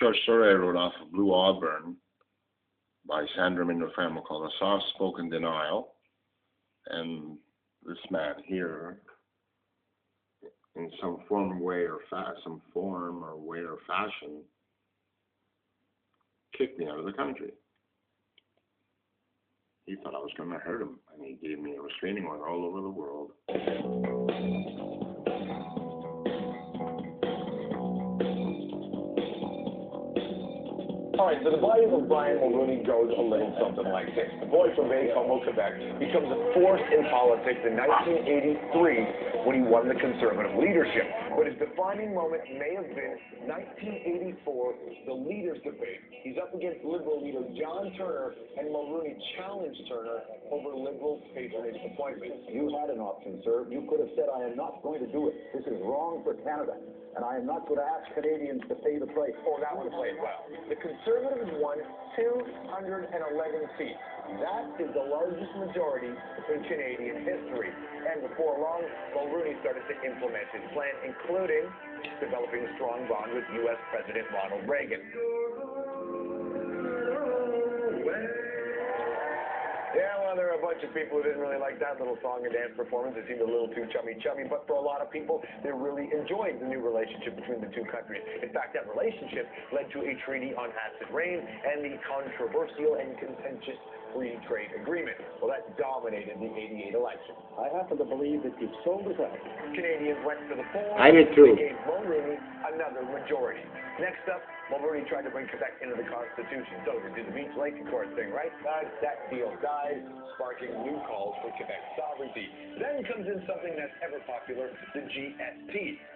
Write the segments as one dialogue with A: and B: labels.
A: short story I wrote off of Blue Auburn by Sandra Minder Femme called A Soft-Spoken Denial. And this man here, in some form, way, or fashion, kicked me out of the country. He thought I was going to hurt him, and he gave me a restraining order all over the world.
B: All right, so the body of Brian Mulruney goes a little something like this. The boy from Baie-Comeau, Quebec, becomes a force in politics in 1983 when he won the Conservative leadership. But his defining moment may have been 1984, the leaders' debate. He's up against Liberal leader John Turner, and Mulruney challenged Turner over Liberal patronage appointments.
C: You had an option, sir. You could have said, I am not going to do it. This is wrong for Canada, and I am not going to ask Canadians to pay the price.
B: Oh, that one played well. The Conservatives won 211 seats. That is the largest majority in Canadian history. And before long, Mulruney started to implement his plan, including developing a strong bond with U.S. President Ronald Reagan. Yeah, well, there are a bunch of people who didn't really like that little song and dance performance. It seemed a little too chummy-chummy, but for a lot of people, they really enjoyed the new relationship between the two countries. In fact, that relationship led to a treaty on acid rain and the controversial and contentious free trade agreement. Well, that dominated the '88 election.
C: I happen to believe that you've sold us out.
B: Canadians went to the polls.
A: I did too.
B: They gave Mulruney another majority. Next up, Mulruney tried to bring Quebec into the Constitution. So they did the Beach Lake Accord thing, right? That deal died, sparking new calls for Quebec sovereignty. Then comes in something that's ever popular, the GST.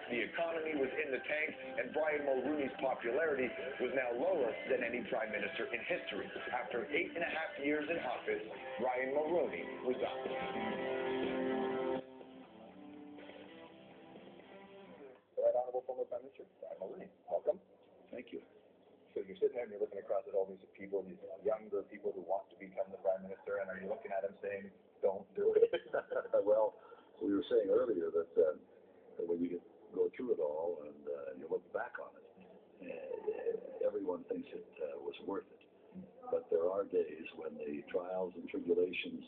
B: The economy was in the tank, and Brian Mulroney's popularity was now lower than any prime minister in history. After 8.5 years in office, Brian Mulroney resigned.
D: Right Honorable former Prime Minister Brian Mulroney, welcome.
A: Thank you.
D: So you're sitting there and you're looking across at all these people, these younger people who want to become the Prime Minister, and are you looking at them saying, don't do it?
E: Well, we were saying earlier that when you go through it all and you look back on it, everyone thinks it was worth it. But there are days when the trials and tribulations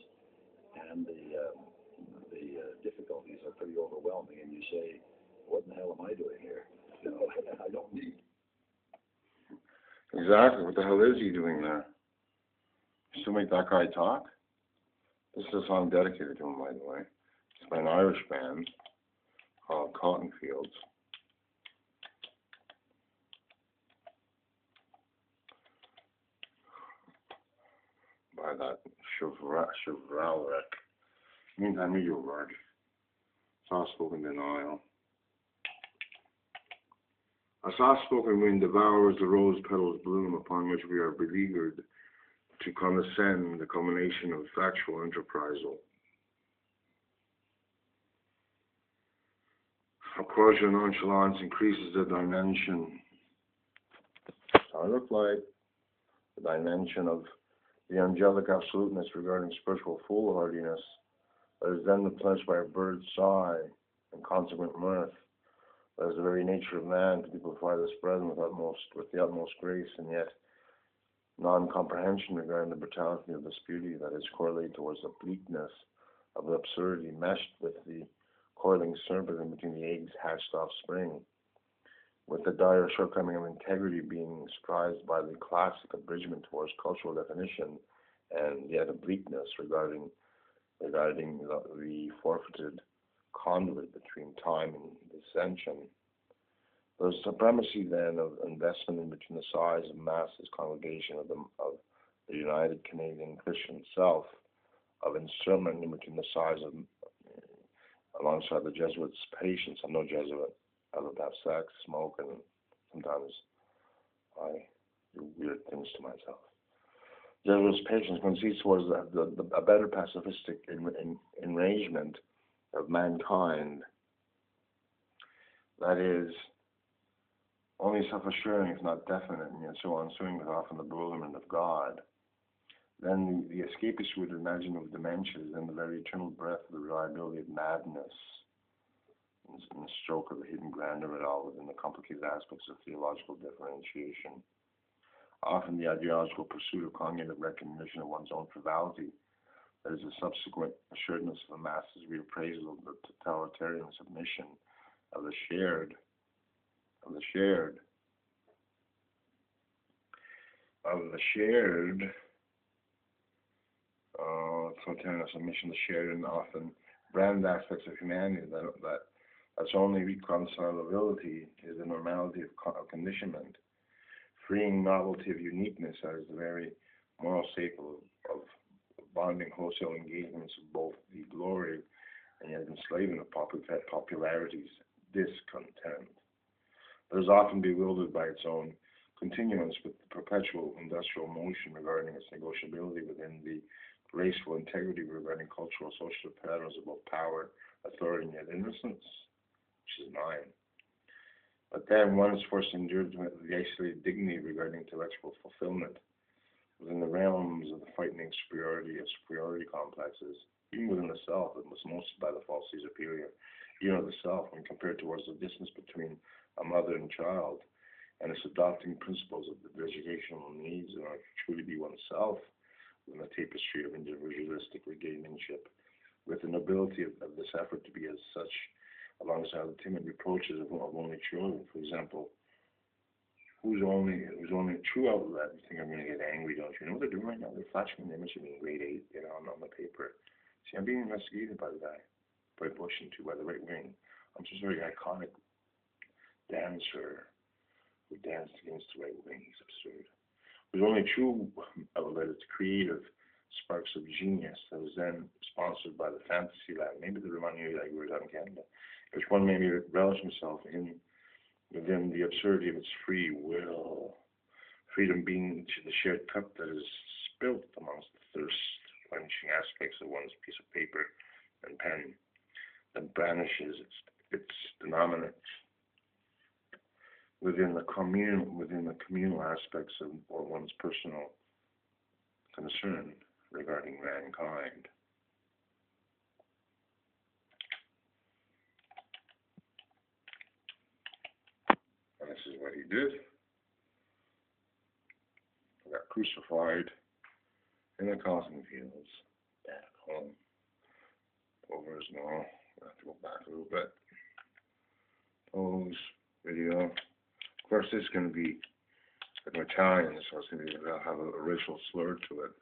E: and the difficulties are pretty overwhelming, and you say, what in the hell am I doing here? You know, I don't need.
A: Exactly. What the hell is he doing there? Still make that guy talk? This is a song dedicated to him, by the way. It's by an Irish band called Cotton Fields. By that chivalric. Meantime, read your word. Soft-spoken denial. A soft-spoken wind devours the rose petals bloom upon which we are beleaguered to condescend the culmination of factual enterprisal. A cordial nonchalance increases the dimension. I look like the dimension of the angelic absoluteness regarding spiritual foolhardiness that is then replenished by a bird's sigh and consequent mirth. That is the very nature of man to peoplify this brethren with the utmost grace, and yet non-comprehension regarding the brutality of this beauty that is correlated towards the bleakness of the absurdity meshed with the coiling serpent in between the eggs hatched offspring, with the dire shortcoming of integrity being surprised by the classic abridgment towards cultural definition, and yet a bleakness regarding the forfeited conduit between time and dissension. The supremacy then of investment in between the size of masses congregation of the United Canadian Christian Self, of encirclement in between the size of alongside the Jesuits' patience. I'm no Jesuit. I love to have sex, smoke, and sometimes I do weird things to myself. Jesuits' patience concedes towards a better pacifistic enragement of mankind that is only self-assuring, if not definite, and yet so ensuing with often the bewilderment of God. Then the escapist would imagine of dementia is in the very eternal breath of the reliability of madness. in the stroke of the hidden grandeur of it all within the complicated aspects of theological differentiation. Often the ideological pursuit of cognitive recognition of one's own frivolity, that is a subsequent assuredness of the masses' reappraisal of the totalitarian submission of the shared totalitarian submission, the shared and often branded aspects of humanity, that's only reconcilability is the normality of conditionment, freeing novelty of uniqueness as the very moral staple of bonding wholesale engagements of both the glory and yet enslaving of popularity's discontent. That is often bewildered by its own continuance with the perpetual industrial motion regarding its negotiability within the graceful integrity regarding cultural social patterns of both power, authority, and yet innocence, which is mine. But then one is forced to endure the isolated dignity regarding intellectual fulfillment within the realms of the frightening superiority complexes, even within the self that was mosted by the falsely superior, even of the self when compared towards the distance between a mother and child, and its adopting principles of the educational needs in order to truly be oneself within the tapestry of individualistic regainmanship, with the nobility of this effort to be as such, alongside the timid reproaches of only children. For example, who's only true outlet? You think I'm going to get angry, don't you? You know what they're doing right now? They're flashing an image of me in grade 8, on the paper. See, I'm being investigated by the guy, by Bush and by the right wing. I'm just a very iconic dancer who danced against the right wing. It's absurd. It was only true outlet its creative sparks of genius that was then sponsored by the fantasy land. Maybe the Romani like we were out in Canada, which one made me relish himself within the absurdity of its free will. Freedom being the shared cup that is spilt amongst the thirst-quenching aspects of one's piece of paper and pen, that banishes its denominator within the communal aspects of one's personal concern regarding mankind. And this is what he did. He got crucified in the cotton fields back home. Over his mall. I have to go back a little bit. Pose, video. Of course, this is going to be in Italian, so it's going to have a racial slur to it.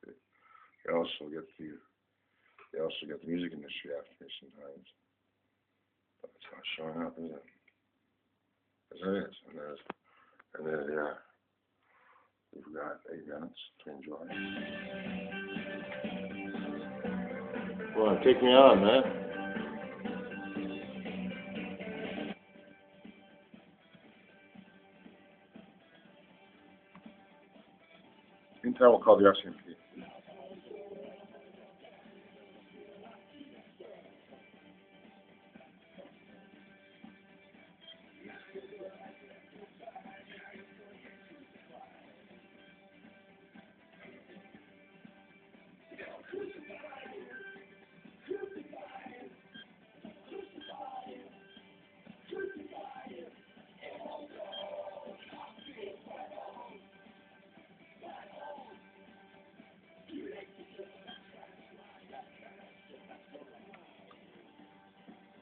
A: You also get the music industry after me sometimes. But it's not showing up, is it? Yes, it is. And there they are. We've got 8 minutes to enjoy. Well, take me on, man. Meantime, we'll call the RCMP.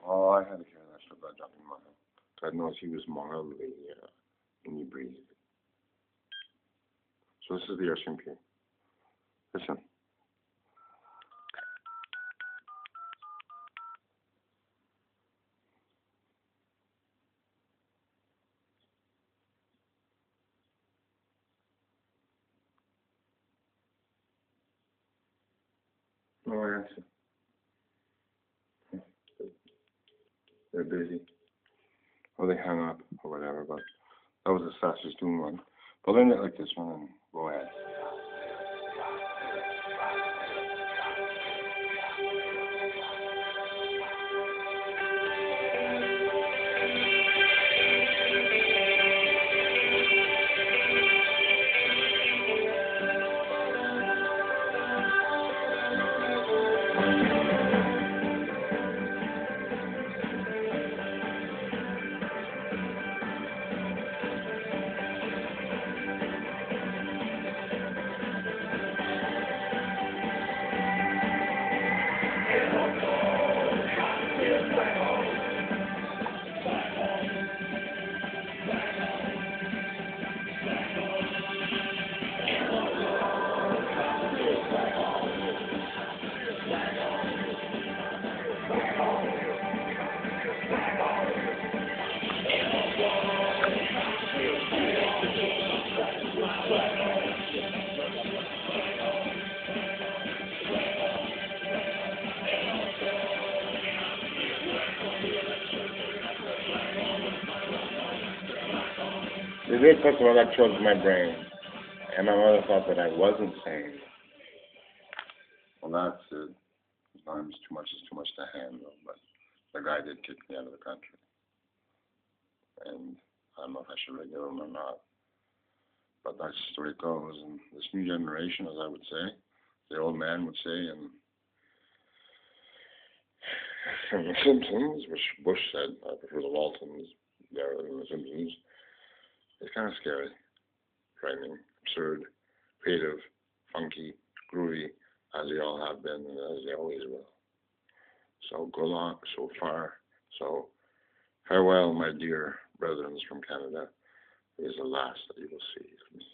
A: Oh, I had to carry that stuff back up in my head. I noticed he was mildly inebriated. So this is the RCMP. Listen. No answer. They're busy. Or they hung up or whatever, but that was the fastest doing one. But learn it like this one and go ahead. did put some electrodes in my brain, and my mother thought that I wasn't sane. Well, that's it. Sometimes too much is too much to handle, but the guy did kick me out of the country. And I don't know if I should forgive him or not. But that's just the way it goes. And this new generation, as I would say, the old man would say, and from The Simpsons, which Bush said, I prefer the Waltons better than The Simpsons, it's kind of scary, frightening, absurd, creative, funky, groovy, as they all have been and as they always will. So go long, so far. So farewell, my dear brethren from Canada. It is the last that you will see of me.